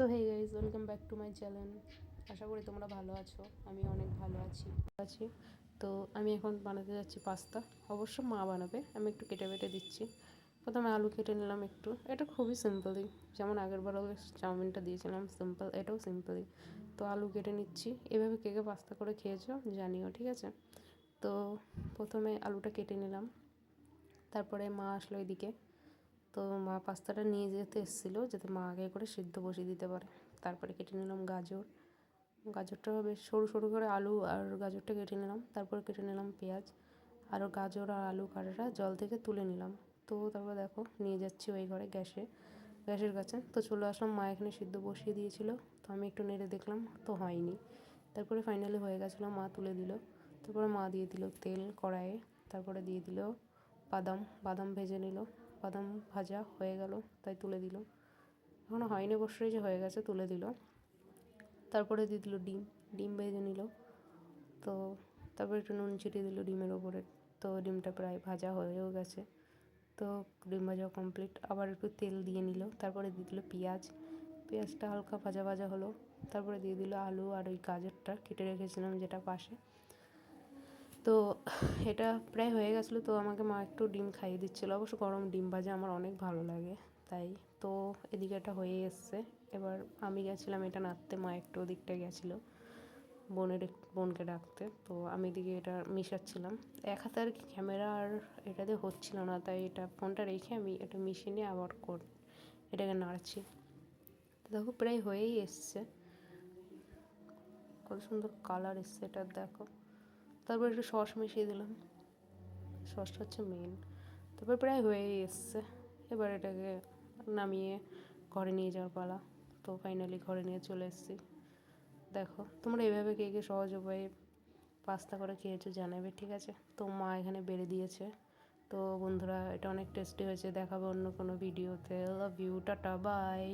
So hey guys, welcome back to my channel. আশা করি তোমরা ভালো আছো। আমি অনেক ভালো আছি। তো আমি এখন বানাতে যাচ্ছি পাস্তা। অবশ্য মা বানাবে, আমি একটু কেটে বেটে দিচ্ছি। প্রথমে আলু কেটে নিলাম একটু। এটা খুবই সিম্পলই, যেমন আগেরবার চাউমিনটা দিয়েছিলাম সিম্পল, এটাও সিম্পলই। তো আলু কেটে নিচ্ছি। এভাবে কে কে পাস্তা করে খেয়েছো জানিও, ঠিক আছে? তো প্রথমে আলুটা কেটে নিলাম, তারপরে মা আসলো এদিকে। তো মা পাস্তাটা নিয়ে যেতে এসেছিলো, যাতে মা আগে করে সিদ্ধ বসিয়ে দিতে পারে। তারপরে কেটে নিলাম গাজরটা বেশ সরু সরু করে আলু আর গাজরটা কেটে নিলাম। তারপর কেটে নিলাম পেঁয়াজ, আরও গাজর আর আলু কাটাটা জল থেকে তুলে নিলাম। তো তারপর দেখো নিয়ে যাচ্ছি ওই ঘরে গ্যাসের কাছে। তো চলে আসলাম, মা এখানে সিদ্ধ বসিয়ে দিয়েছিল। তো আমি একটু নেড়ে দেখলাম, তো হয়নি। তারপরে ফাইনালি হয়ে গেছিলো, মা তুলে দিল। তারপরে মা দিয়ে দিল তেল কড়াইয়ে, তারপরে দিয়ে দিল বাদাম ভেজে নিল। বাদাম ভাজা হয়ে গেল, তাই তুলে দিল। এখনও হয়নি অবশ্যই, যে হয়ে গেছে তুলে দিল। তারপরে দিয়ে দিল ডিম ভেজে নিল। তো তারপরে একটু নুন ছিটিয়ে দিল ডিমের ওপরে। তো ডিমটা প্রায় ভাজা হয়েও গেছে। তো ডিম ভাজা কমপ্লিট। আবার একটু তেল দিয়ে নিল। তারপরে দিয়ে দিল পেঁয়াজটা হালকা ভাজা ভাজা হলো। তারপরে দিয়ে দিল আলু আর ওই গাজরটা কেটে রেখেছিলাম যেটা পাশে। তো এটা প্রায় হয়ে গেছিলো। তো আমাকে মা একটু ডিম খাইয়ে দিচ্ছিলো। অবশ্য গরম ডিম ভাজা আমার অনেক ভালো লাগে, তাই। তো এদিকে এটা হয়ে এসছে। এবার আমি গেছিলাম এটা নাড়তে, মা একটু ওদিকটা গেছিলো বোনকে ডাকতে। তো আমি এদিকে এটা মিশাচ্ছিলাম। এক হাতে আর কি ক্যামেরা আর এটাতে হচ্ছিল না, তাই এটা ফোনটা রেখে আমি এটা মিশিয়ে নিয়ে আবার এটাকে নাড়ছি। তো দেখো প্রায় হয়েই এসছে। কত সুন্দর কালার এসছে এটা, দেখো। তারপর একটু সস মিশিয়ে দিলাম, সসটা হচ্ছে মেন। তারপর প্রায় হয়েই এসছে। এবার এটাকে নামিয়ে ঘরে নিয়ে যাওয়ার পালা। তো ফাইনালি ঘরে নিয়ে চলে এসেছি। দেখো তোমরা এভাবে কে কে সহজ উপায়ে পাস্তা করে খেয়েছো জানাবে, ঠিক আছে? তো মা এখানে বেড়ে দিয়েছে। তো বন্ধুরা, এটা অনেক টেস্টি হয়েছে। দেখাবো অন্য কোনো ভিডিওতে। Love you, ta ta, by.